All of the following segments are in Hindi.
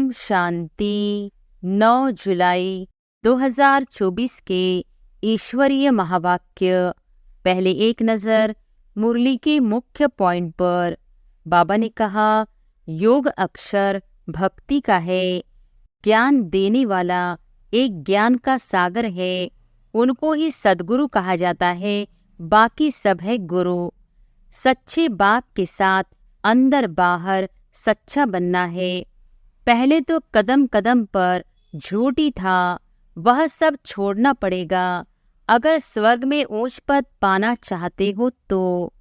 ओम शांति। 9 जुलाई 2024 के ईश्वरीय महावाक्य। पहले एक नज़र मुरली के मुख्य पॉइंट पर। बाबा ने कहा, योग अक्षर भक्ति का है। ज्ञान देने वाला एक ज्ञान का सागर है, उनको ही सद्गुरु कहा जाता है, बाकी सब है गुरु। सच्चे बाप के साथ अंदर बाहर सच्चा बनना है। पहले तो कदम कदम पर झूठी था, वह सब छोड़ना पड़ेगा अगर स्वर्ग में ऊंच पद पाना चाहते हो तो।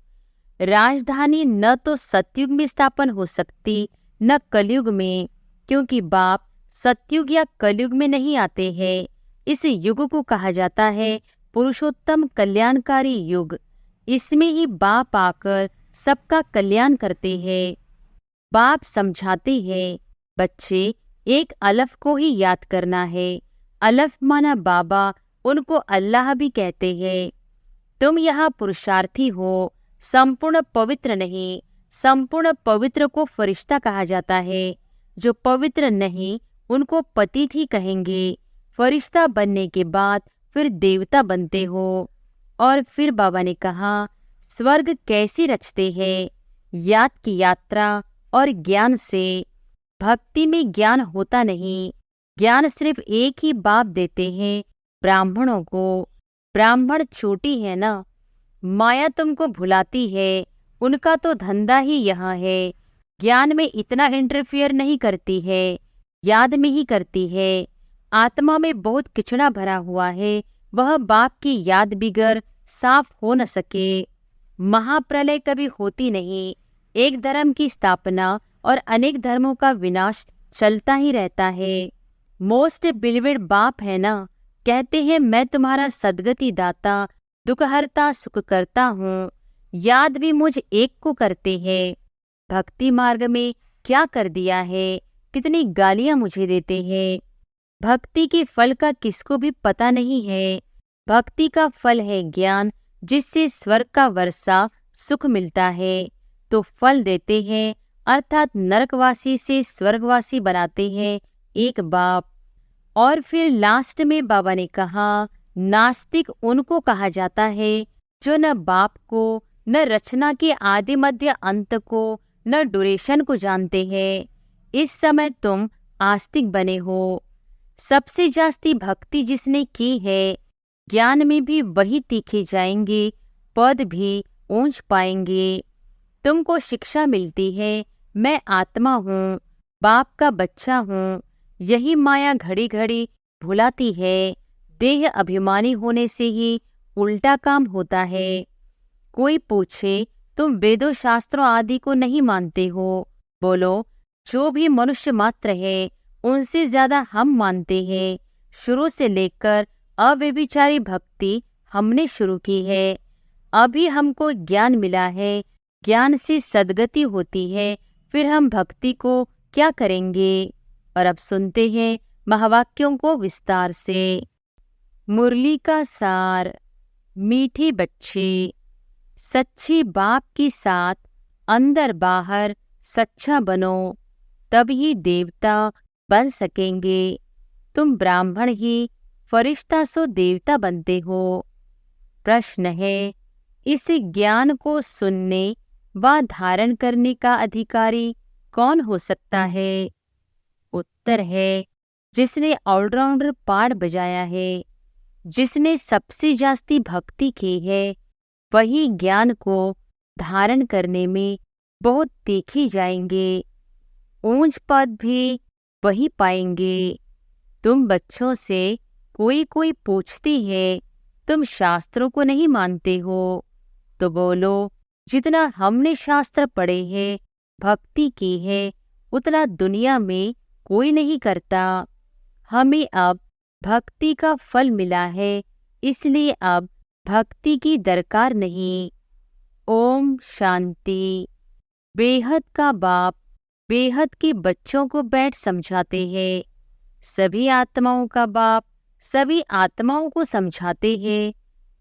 राजधानी न तो सतयुग में स्थापन हो सकती न कलयुग में, क्योंकि बाप सतयुग या कलयुग में नहीं आते हैं। इस युग को कहा जाता है पुरुषोत्तम कल्याणकारी युग। इसमें ही बाप आकर सबका कल्याण करते हैं। बाप समझाते हैं, बच्चे एक अलफ को ही याद करना है। अलफ माना बाबा, उनको अल्लाह भी कहते हैं। तुम यहाँ पुरुषार्थी हो, संपूर्ण पवित्र नहीं। संपूर्ण पवित्र को फरिश्ता कहा जाता है। जो पवित्र नहीं उनको पतित ही कहेंगे। फरिश्ता बनने के बाद फिर देवता बनते हो। और फिर बाबा ने कहा, स्वर्ग कैसे रचते हैं? याद की यात्रा और ज्ञान से। भक्ति में ज्ञान होता नहीं। ज्ञान सिर्फ एक ही बाप देते हैं, ब्राह्मणों को। ब्राह्मण छोटी है ना, माया तुमको भुलाती है। उनका तो धंधा ही यहाँ है। ज्ञान में इतना इंटरफियर नहीं करती है, याद में ही करती है। आत्मा में बहुत किचड़ा भरा हुआ है, वह बाप की याद बिगर साफ हो न सके। महाप्रलय कभी होती नहीं। एक धर्म की स्थापना और अनेक धर्मों का विनाश चलता ही रहता है। मोस्ट बिलीवेड बाप है ना, कहते हैं मैं तुम्हारा सद्गति दाता, दुखहर्ता सुख करता हूँ। याद भी मुझ एक को करते हैं। भक्ति मार्ग में क्या कर दिया है, कितनी गालियां मुझे देते हैं। भक्ति के फल का किसको भी पता नहीं है। भक्ति का फल है ज्ञान, जिससे स्वर्ग का वर्षा सुख मिलता है। तो फल देते हैं, अर्थात नरकवासी से स्वर्गवासी बनाते हैं एक बाप। और फिर लास्ट में बाबा ने कहा, नास्तिक उनको कहा जाता है जो न बाप को, न रचना के आदि मध्य अंत को, न ड्यूरेशन को जानते हैं। इस समय तुम आस्तिक बने हो। सबसे जास्ती भक्ति जिसने की है, ज्ञान में भी वही तीखे जाएंगे, पद भी ऊंच पाएंगे। तुमको शिक्षा मिलती है, मैं आत्मा हूँ, बाप का बच्चा हूँ। यही माया घड़ी घड़ी भुलाती है। देह अभिमानी होने से ही उल्टा काम होता है। कोई पूछे, तुम वेदों शास्त्रों आदि को नहीं मानते हो? बोलो, जो भी मनुष्य मात्र है उनसे ज्यादा हम मानते हैं। शुरू से लेकर अव्यभिचारी भक्ति हमने शुरू की है। अभी हमको ज्ञान मिला है, ज्ञान से सद्गति होती है, फिर हम भक्ति को क्या करेंगे? और अब सुनते हैं महावाक्यों को विस्तार से। मुरली का सार। मीठे बच्चे, सच्चे बाप के साथ अंदर बाहर सच्चा बनो, तभी देवता बन सकेंगे। तुम ब्राह्मण ही फरिश्ता सो देवता बनते हो। प्रश्न है, इस ज्ञान को सुनने व धारण करने का अधिकारी कौन हो सकता है? उत्तर है, जिसने ऑलराउंडर पाठ बजाया है, जिसने सबसे जास्ती भक्ति की है, वही ज्ञान को धारण करने में बहुत तीखे जाएंगे। ऊंच पद भी वही पाएंगे। तुम बच्चों से कोई पूछती है, तुम शास्त्रों को नहीं मानते हो? तो बोलो, जितना हमने शास्त्र पढ़े हैं, भक्ति की है, उतना दुनिया में कोई नहीं करता। हमें अब भक्ति का फल मिला है, इसलिए अब भक्ति की दरकार नहीं। ओम शांति। बेहद का बाप बेहद के बच्चों को बैठ समझाते हैं। सभी आत्माओं का बाप सभी आत्माओं को समझाते हैं,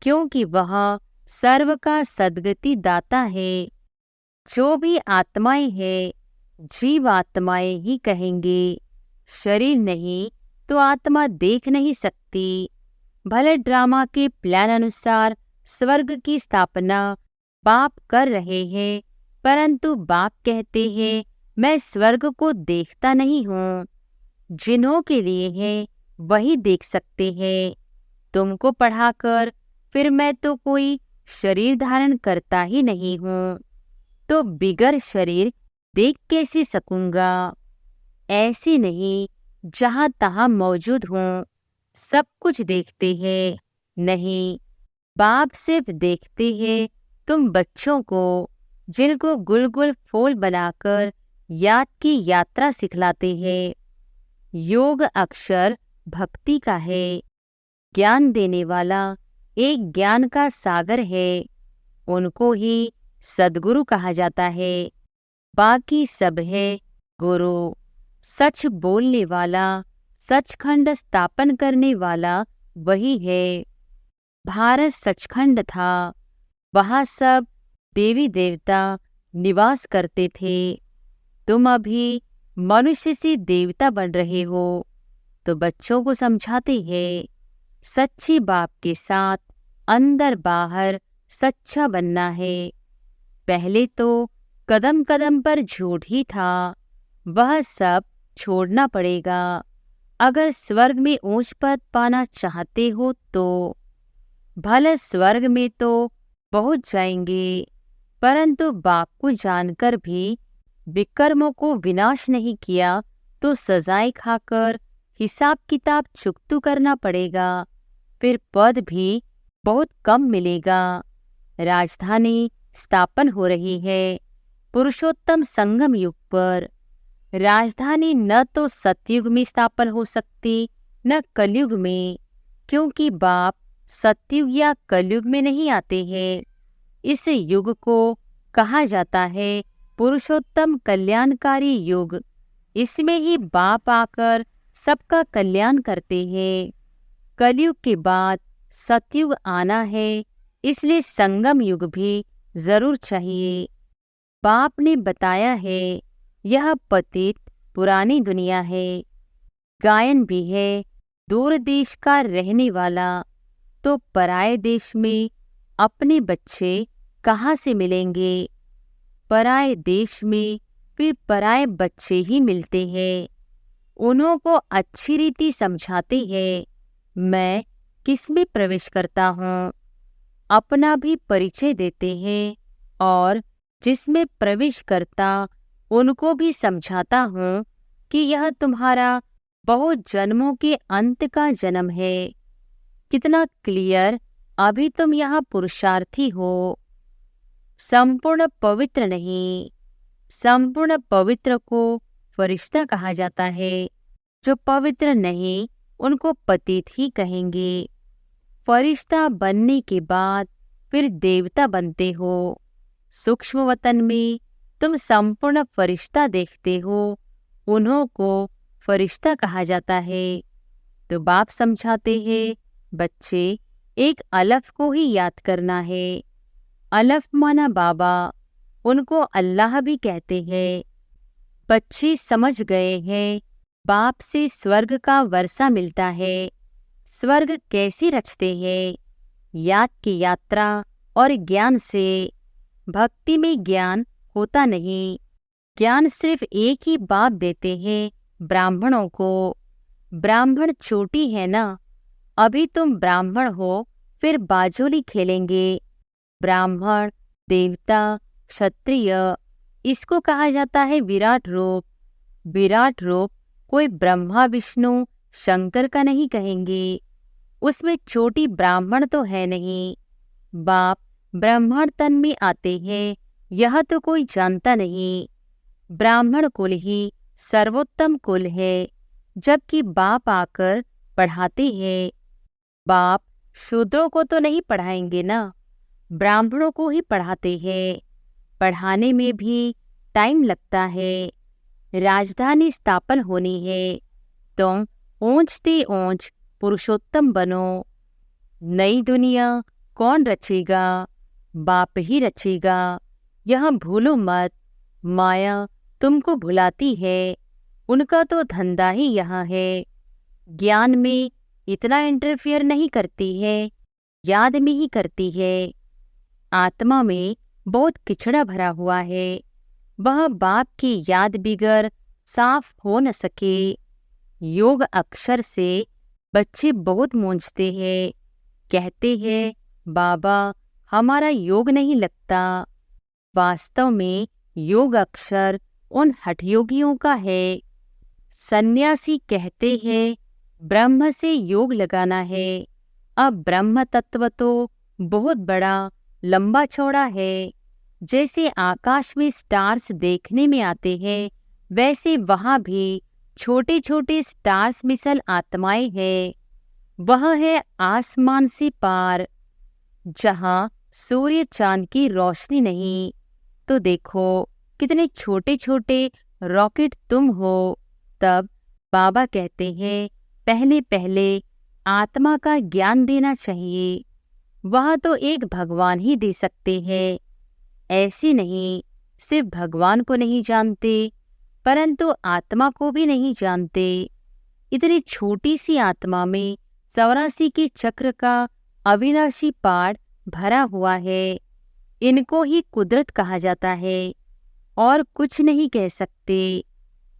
क्योंकि वह सर्व का सद्गति दाता है। जो भी आत्माएं हैं, जीव आत्माएं ही कहेंगे। शरीर नहीं तो आत्मा देख नहीं सकती। भले ड्रामा के प्लान अनुसार स्वर्ग की स्थापना बाप कर रहे हैं, परंतु बाप कहते हैं मैं स्वर्ग को देखता नहीं हूँ। जिन्हों के लिए है वही देख सकते हैं। तुमको पढ़ाकर फिर मैं तो कोई शरीर धारण करता ही नहीं हूँ, तो बिगर शरीर देख कैसे सकूंगा। ऐसी नहीं जहाँ तहाँ मौजूद हूँ, सब कुछ देखते हैं। नहीं, बाप सिर्फ देखते हैं तुम बच्चों को, जिनको गुलगुल फूल बनाकर याद की यात्रा सिखलाते हैं। योग अक्षर भक्ति का है। ज्ञान देने वाला एक ज्ञान का सागर है, उनको ही सद्गुरु कहा जाता है। बाकी सब है गुरु। सच बोलने वाला, सचखंड स्थापन करने वाला वही है। भारत सचखंड था, वहाँ सब देवी देवता निवास करते थे। तुम अभी मनुष्य से देवता बन रहे हो, तो बच्चों को समझाते हैं सच्ची बाप के साथ अंदर बाहर सच्चा बनना है। पहले तो कदम कदम पर झूठ ही था, वह सब छोड़ना पड़ेगा अगर स्वर्ग में ऊंच पद पाना चाहते हो तो। भले स्वर्ग में तो पहुंच जाएंगे, परंतु बाप को जानकर भी विकर्मों को विनाश नहीं किया तो सजाएं खाकर हिसाब किताब चुकतू करना पड़ेगा, फिर पद भी बहुत कम मिलेगा। राजधानी स्थापन हो रही है पुरुषोत्तम संगम युग पर। राजधानी न तो सतयुग में स्थापन हो सकती न कलयुग में, क्योंकि बाप सतयुग या कलयुग में नहीं आते हैं। इस युग को कहा जाता है पुरुषोत्तम कल्याणकारी युग। इसमें ही बाप आकर सबका कल्याण करते हैं। कलयुग के बाद सतयुग आना है, इसलिए संगम युग भी जरूर चाहिए। बाप ने बताया है यह पतित पुरानी दुनिया है। गायन भी है दूर देश का रहने वाला, तो पराये देश में अपने बच्चे कहाँ से मिलेंगे। पराये देश में फिर पराये बच्चे ही मिलते हैं। उन्हों को अच्छी रीति समझाते हैं मैं किस में प्रवेश करता हूँ। अपना भी परिचय देते हैं और जिसमें प्रवेश करता उनको भी समझाता हूँ कि यह तुम्हारा बहुत जन्मों के अंत का जन्म है। कितना क्लियर, अभी तुम यहाँ पुरुषार्थी हो, संपूर्ण पवित्र नहीं। संपूर्ण पवित्र को फरिश्ता कहा जाता है, जो पवित्र नहीं उनको पतित ही कहेंगे। फरिश्ता बनने के बाद फिर देवता बनते हो। सूक्ष्म वतन में तुम संपूर्ण फरिश्ता देखते हो, उन्हों को फरिश्ता कहा जाता है। तो बाप समझाते हैं बच्चे एक अलफ को ही याद करना है। अलफ माना बाबा, उनको अल्लाह भी कहते हैं। बच्चे समझ गए हैं बाप से स्वर्ग का वर्षा मिलता है। स्वर्ग कैसे रचते हैं? याद की यात्रा और ज्ञान से। भक्ति में ज्ञान होता नहीं, ज्ञान सिर्फ एक ही बाप देते हैं ब्राह्मणों को। ब्राह्मण चोटी है ना, अभी तुम ब्राह्मण हो, फिर बाजोली खेलेंगे। ब्राह्मण, देवता, क्षत्रिय, इसको कहा जाता है विराट रूप। विराट रूप कोई ब्रह्मा विष्णु शंकर का नहीं कहेंगे, उसमें चोटी ब्राह्मण तो है नहीं। बाप ब्राह्मण तन में आते हैं, यह तो कोई जानता नहीं। ब्राह्मण कुल ही सर्वोत्तम कुल है, जबकि बाप आकर पढ़ाते हैं। बाप शूद्रों को तो नहीं पढ़ाएंगे ना, ब्राह्मणों को ही पढ़ाते हैं। पढ़ाने में भी टाइम लगता है। राजधानी स्थापन होनी है, तुम ऊंचते ऊंच पुरुषोत्तम बनो। नई दुनिया कौन रचेगा? बाप ही रचेगा, यह भूलो मत। माया तुमको भुलाती है, उनका तो धंधा ही यहाँ है। ज्ञान में इतना इंटरफियर नहीं करती है, याद में ही करती है। आत्मा में बहुत किचड़ा भरा हुआ है, वह बाप की याद बिगर साफ हो न सके। योग अक्षर से बच्चे बहुत मूंझते हैं, कहते हैं बाबा हमारा योग नहीं लगता। वास्तव में योग अक्षर उन हठयोगियों का है। सन्यासी कहते हैं ब्रह्म से योग लगाना है। अब ब्रह्म तत्व तो बहुत बड़ा लंबा चौड़ा है। जैसे आकाश में स्टार्स देखने में आते हैं, वैसे वहाँ भी छोटे छोटे स्टार्स मिसल आत्माएं हैं। वह है आसमान से पार, जहाँ सूर्य चांद की रोशनी नहीं। तो देखो कितने छोटे छोटे रॉकेट तुम हो। तब बाबा कहते हैं पहले पहले आत्मा का ज्ञान देना चाहिए। वह तो एक भगवान ही दे सकते हैं। ऐसे नहीं सिर्फ भगवान को नहीं जानते, परंतु आत्मा को भी नहीं जानते। इतनी छोटी सी आत्मा में 84 के चक्र का अविनाशी पाठ भरा हुआ है। इनको ही कुदरत कहा जाता है और कुछ नहीं कह सकते।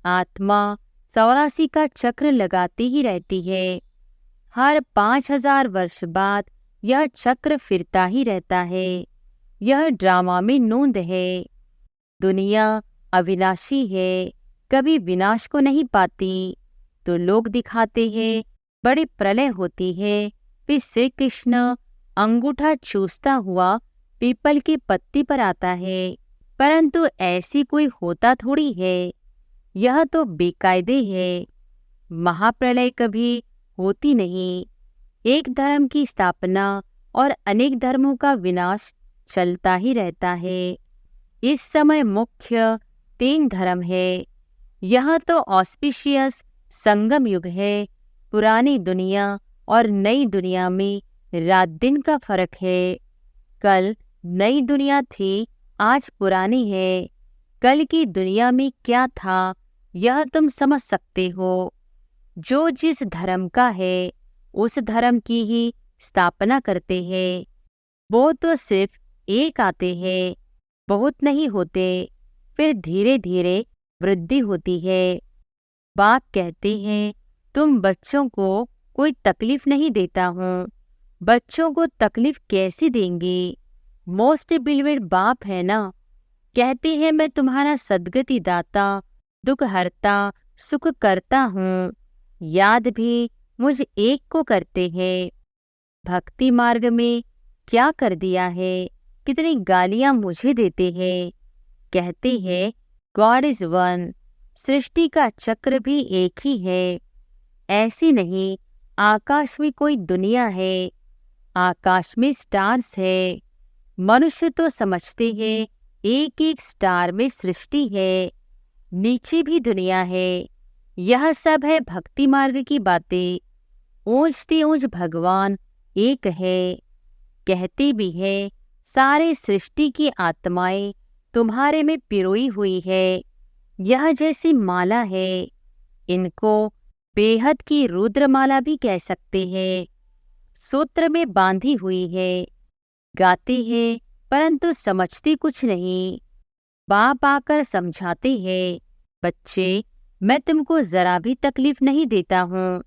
आत्मा 84 का चक्र लगाती ही रहती है। हर 5000 वर्ष बाद यह चक्र फिरता ही रहता है। यह ड्रामा में नोंद है। दुनिया अविनाशी है, कभी विनाश को नहीं पाती। तो लोग दिखाते हैं बड़ी प्रलय होती है, फिर श्री कृष्ण अंगूठा चूसता हुआ पीपल की पत्ती पर आता है, परंतु ऐसी कोई होता थोड़ी है। यह तो बेकायदे है। महाप्रलय कभी होती नहीं। एक धर्म की स्थापना और अनेक धर्मों का विनाश चलता ही रहता है। इस समय मुख्य 3 धर्म है। यह तो ऑस्पिशियस संगम युग है। पुरानी दुनिया और नई दुनिया में रात दिन का फर्क है। कल नई दुनिया थी, आज पुरानी है। कल की दुनिया में क्या था यह तुम समझ सकते हो। जो जिस धर्म का है उस धर्म की ही स्थापना करते हैं। वो तो सिर्फ एक आते हैं, बहुत नहीं होते, फिर धीरे धीरे वृद्धि होती है। बाप कहते हैं तुम बच्चों को कोई तकलीफ नहीं देता हूँ। बच्चों को तकलीफ कैसे देंगे? मोस्ट बिलीवेड बाप है ना। कहते हैं मैं तुम्हारा सद्गति दाता, दुख हरता, सुख करता हूँ। याद भी मुझ एक को करते हैं। भक्ति मार्ग में क्या कर दिया है, कितनी गालियां मुझे देते हैं। कहते हैं गॉड इज वन, सृष्टि का चक्र भी एक ही है। ऐसी नहीं आकाश में कोई दुनिया है, आकाश में स्टार्स है। मनुष्य तो समझते हैं एक एक स्टार में सृष्टि है, नीचे भी दुनिया है। यह सब है भक्ति मार्ग की बातें। ऊंचते ऊंच भगवान एक है। कहते भी है सारे सृष्टि की आत्माएं तुम्हारे में पिरोई हुई है। यह जैसी माला है, इनको बेहद की रुद्रमाला भी कह सकते हैं। सूत्र में बांधी हुई है। गाते हैं परंतु समझते कुछ नहीं। बाप आकर समझाते हैं बच्चे मैं तुमको जरा भी तकलीफ नहीं देता हूँ।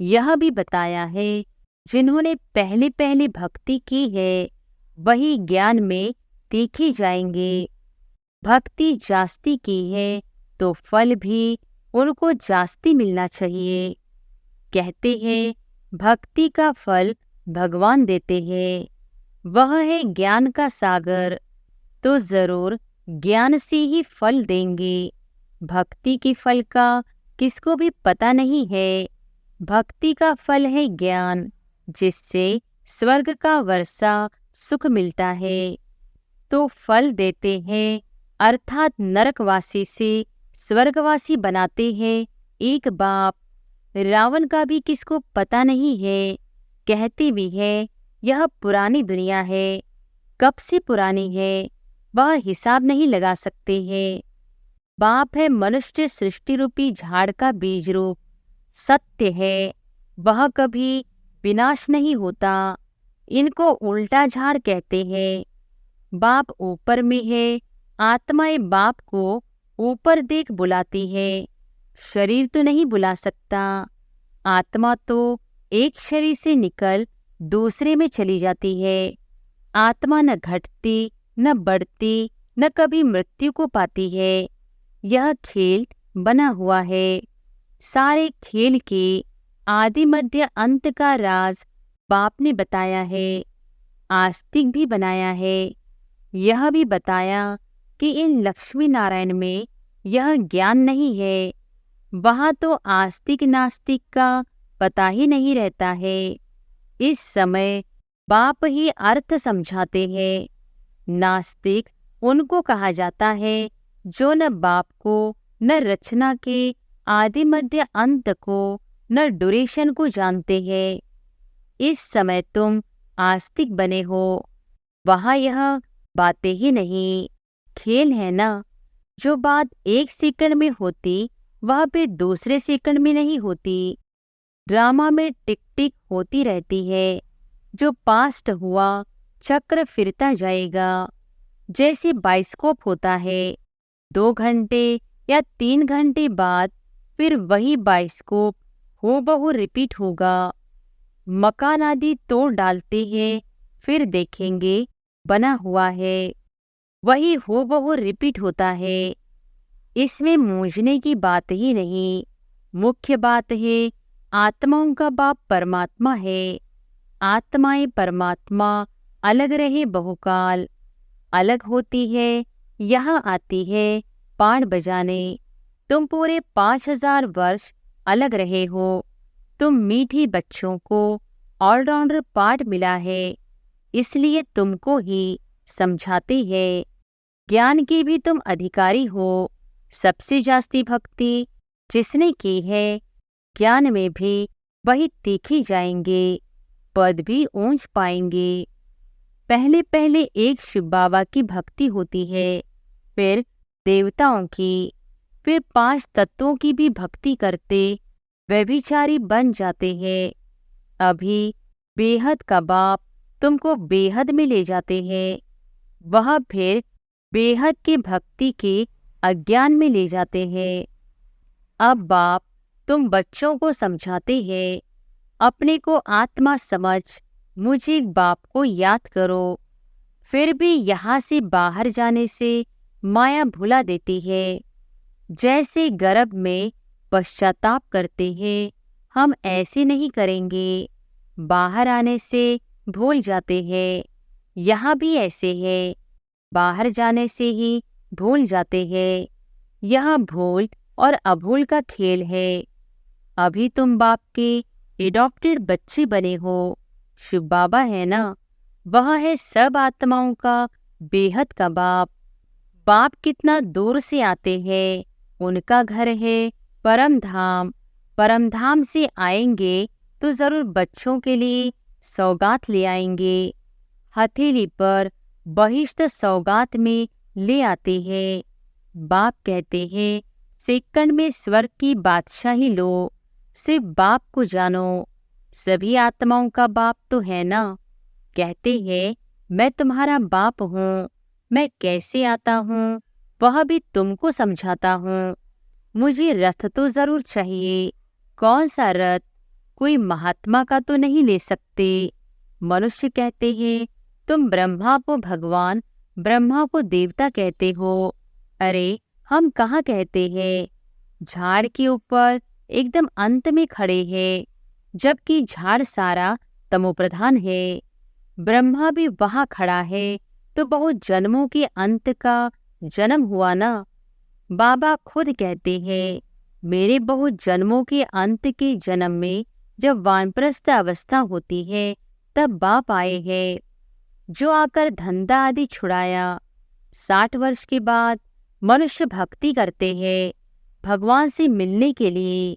यह भी बताया है जिन्होंने पहले पहले भक्ति की है वही ज्ञान में तीखे जाएंगे। भक्ति जास्ती की है तो फल भी उनको जास्ती मिलना चाहिए। कहते हैं भक्ति का फल भगवान देते हैं, वह है ज्ञान का सागर, तो जरूर ज्ञान से ही फल देंगे। भक्ति के फल का किसको भी पता नहीं है। भक्ति का फल है ज्ञान, जिससे स्वर्ग का वर्षा सुख मिलता है। तो फल देते हैं अर्थात नरकवासी से स्वर्गवासी बनाते हैं एक बाप। रावण का भी किसको पता नहीं है। कहते भी है यह पुरानी दुनिया है, कब से पुरानी है वह हिसाब नहीं लगा सकते हैं। बाप है मनुष्य सृष्टि रूपी झाड़ का बीज रूप। सत्य है, वह कभी विनाश नहीं होता। इनको उल्टा झाड़ कहते हैं। बाप ऊपर में है, आत्माएं बाप को ऊपर देख बुलाती है। शरीर तो नहीं बुला सकता। आत्मा तो एक शरीर से निकल दूसरे में चली जाती है। आत्मा न घटती न बढ़ती न कभी मृत्यु को पाती है। यह खेल बना हुआ है। सारे खेल के आदि मध्य अंत का राज बाप ने बताया है। आस्तिक भी बनाया है। यह भी बताया कि इन लक्ष्मी नारायण में यह ज्ञान नहीं है। वहाँ तो आस्तिक नास्तिक का पता ही नहीं रहता है। इस समय बाप ही अर्थ समझाते हैं। नास्तिक उनको कहा जाता है जो न बाप को, न रचना के आदि मध्य अंत को, न ड्यूरेशन को जानते हैं। इस समय तुम आस्तिक बने हो। वहाँ यह बातें ही नहीं, खेल है ना। जो बात 1 सेकंड में होती वह फिर दूसरे सेकंड में नहीं होती। ड्रामा में टिक टिक होती रहती है। जो पास्ट हुआ चक्र फिरता जाएगा। जैसे बाइस्कोप होता है, 2 घंटे या 3 घंटे बाद फिर वही बाइस्कोप हूबहू रिपीट होगा। मकान आदि तोड़ डालते हैं, फिर देखेंगे बना हुआ है। वही हूबहू रिपीट होता है। इसमें मूंझने की बात ही नहीं। मुख्य बात है आत्माओं का बाप परमात्मा है। आत्माएं परमात्मा अलग रहे बहुकाल। अलग होती है, यहाँ आती है पाण बजाने। तुम पूरे 5000 वर्ष अलग रहे हो। तुम मीठी बच्चों को ऑलराउंडर पाठ मिला है, इसलिए तुमको ही समझाते हैं। ज्ञान के भी तुम अधिकारी हो। सबसे जास्ती भक्ति जिसने की है, ज्ञान में भी वही तीखे जाएंगे, पद भी ऊंच पाएंगे। पहले पहले एक शिव बाबा की भक्ति होती है, फिर देवताओं की, फिर 5 तत्वों की भी भक्ति करते व्यभिचारी बन जाते हैं। अभी बेहद का बाप तुमको बेहद में ले जाते हैं। वह फिर बेहद की भक्ति के अज्ञान में ले जाते हैं। अब बाप तुम बच्चों को समझाते हैं, अपने को आत्मा समझ मुझे बाप को याद करो। फिर भी यहाँ से बाहर जाने से माया भुला देती है। जैसे गर्भ में पश्चाताप करते हैं, हम ऐसे नहीं करेंगे। बाहर आने से भूल जाते हैं। यहाँ भी ऐसे है, बाहर जाने से ही भूल जाते हैं। यह भूल और अभूल का खेल है। अभी तुम बाप के एडॉप्टेड बच्चे बने हो। शिव बाबा है ना, वह है सब आत्माओं का बेहद का बाप। बाप कितना दूर से आते हैं। उनका घर है परम धाम। परम धाम से आएंगे तो जरूर बच्चों के लिए सौगात ले आएंगे। हथेली पर बहिष्ठ सौगात में ले आते हैं। बाप कहते हैं सेकंड में स्वर्ग की बादशाही लो। सिर्फ बाप को जानो। सभी आत्माओं का बाप तो है ना। कहते हैं मैं तुम्हारा बाप हूँ। मैं कैसे आता हूँ वह भी तुमको समझाता हूँ। मुझे रथ तो जरूर चाहिए। कौन सा रथ? कोई महात्मा का तो नहीं ले सकते। मनुष्य कहते हैं तुम ब्रह्मा को भगवान, ब्रह्मा को देवता कहते हो। अरे हम कहाँ कहते हैं। झाड़ के ऊपर एकदम अंत में खड़े हैं, जबकि झाड़ सारा तमोप्रधान है। ब्रह्मा भी वहाँ खड़ा है, तो बहुत जन्मों के अंत का जन्म हुआ ना। बाबा खुद कहते हैं मेरे बहुत जन्मों के अंत के जन्म में जब वानप्रस्थ अवस्था होती है तब बाप आए हैं, जो आकर धंधा आदि छुड़ाया। 60 वर्ष के बाद मनुष्य भक्ति करते हैं भगवान से मिलने के लिए।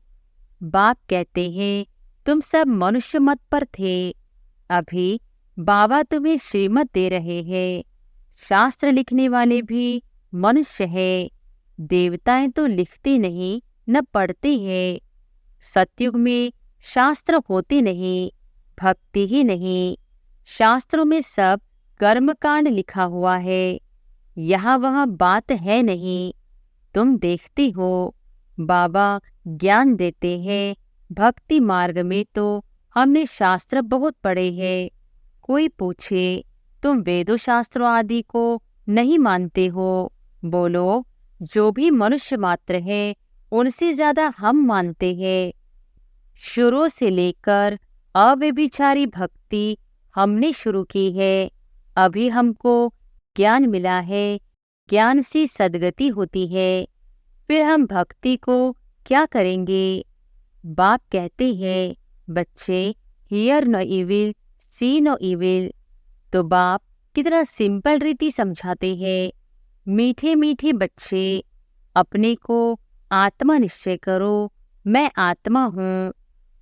बाप कहते हैं तुम सब मनुष्य मत पर थे। अभी बाबा तुम्हें श्रीमत दे रहे हैं। शास्त्र लिखने वाले भी मनुष्य है। देवताएं तो लिखते नहीं न पढ़ते हैं। सतयुग में शास्त्र होते नहीं, भक्ति ही नहीं। शास्त्रों में सब कर्मकांड लिखा हुआ है, यहाँ वह बात है नहीं। तुम देखते हो बाबा ज्ञान देते हैं, भक्ति मार्ग में तो हमने शास्त्र बहुत पढ़े हैं। कोई पूछे तुम वेदों शास्त्रों आदि को नहीं मानते हो? बोलो जो भी मनुष्य मात्र है उनसे ज्यादा हम मानते हैं। शुरू से लेकर अव्यभिचारी भक्ति हमने शुरू की है। अभी हमको ज्ञान मिला है, ज्ञान से सद्गति होती है। फिर हम भक्ति को क्या करेंगे? बाप कहते हैं बच्चे hear no evil, see no evil. तो बाप कितना सिंपल रीति समझाते हैं। मीठे मीठे बच्चे, अपने को आत्मा निश्चय करो, मैं आत्मा हूँ।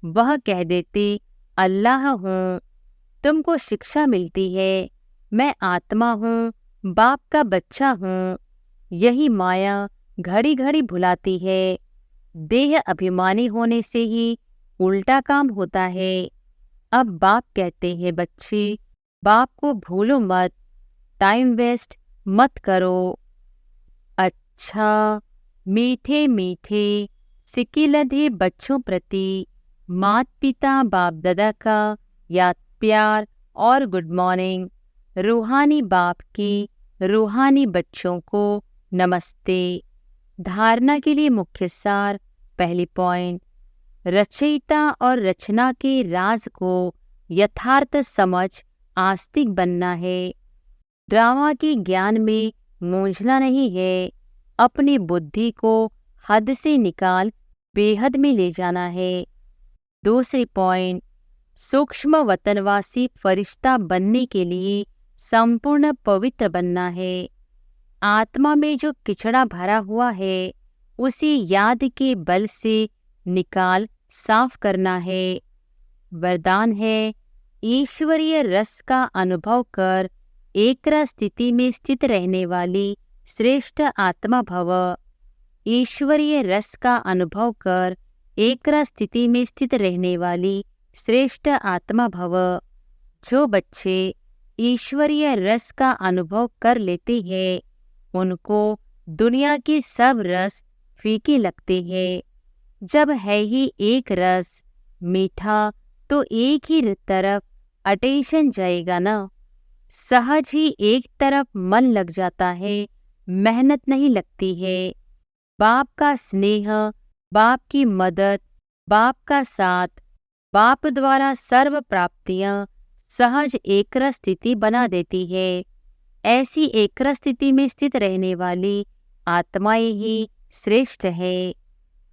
वह कह देते अल्लाह हूँ। तुमको शिक्षा मिलती है, मैं आत्मा हूँ, बाप का बच्चा हूँ। यही माया घड़ी घड़ी भुलाती है। देह अभिमानी होने से ही उल्टा काम होता है। अब बाप कहते हैं बच्चे बाप को भूलो मत, टाइम वेस्ट मत करो। अच्छा, मीठे मीठे सिकिलधे बच्चों प्रति मात पिता बाप दादा का याद प्यार और गुड मॉर्निंग। रूहानी बाप की रूहानी बच्चों को नमस्ते। धारणा के लिए मुख्य सार। पहली पॉइंट, रचयिता और रचना के राज को यथार्थ समझ आस्तिक बनना है। ड्रामा के ज्ञान में मूंझना नहीं है। अपनी बुद्धि को हद से निकाल बेहद में ले जाना है। दूसरी पॉइंट, सूक्ष्म वतनवासी फरिश्ता बनने के लिए संपूर्ण पवित्र बनना है। आत्मा में जो किचड़ा भरा हुआ है उसी याद के बल से निकाल साफ करना है। वरदान है ईश्वरीय रस का अनुभव कर एकरा स्थिति में स्थित रहने वाली श्रेष्ठ आत्मा भव। ईश्वरीय रस का अनुभव कर एकरा स्थिति में स्थित रहने वाली श्रेष्ठ आत्मा भव। जो बच्चे ईश्वरीय रस का अनुभव कर लेते हैं उनको दुनिया के सब रस फीके लगते हैं। जब है ही एक रस मीठा तो एक ही तरफ अटेंशन जाएगा ना। सहज ही एक तरफ मन लग जाता है, मेहनत नहीं लगती है। बाप का स्नेह, बाप की मदद, बाप का साथ, बाप द्वारा सर्व प्राप्तियां सहज एकरस स्थिति बना देती है। ऐसी एकरस स्थिति में स्थित रहने वाली आत्माएं ही श्रेष्ठ है।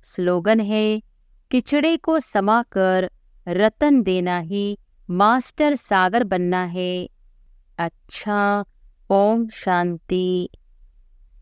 स्लोगन है किचड़े को समाकर रतन देना ही मास्टर सागर बनना है। अच्छा, ओम शांति।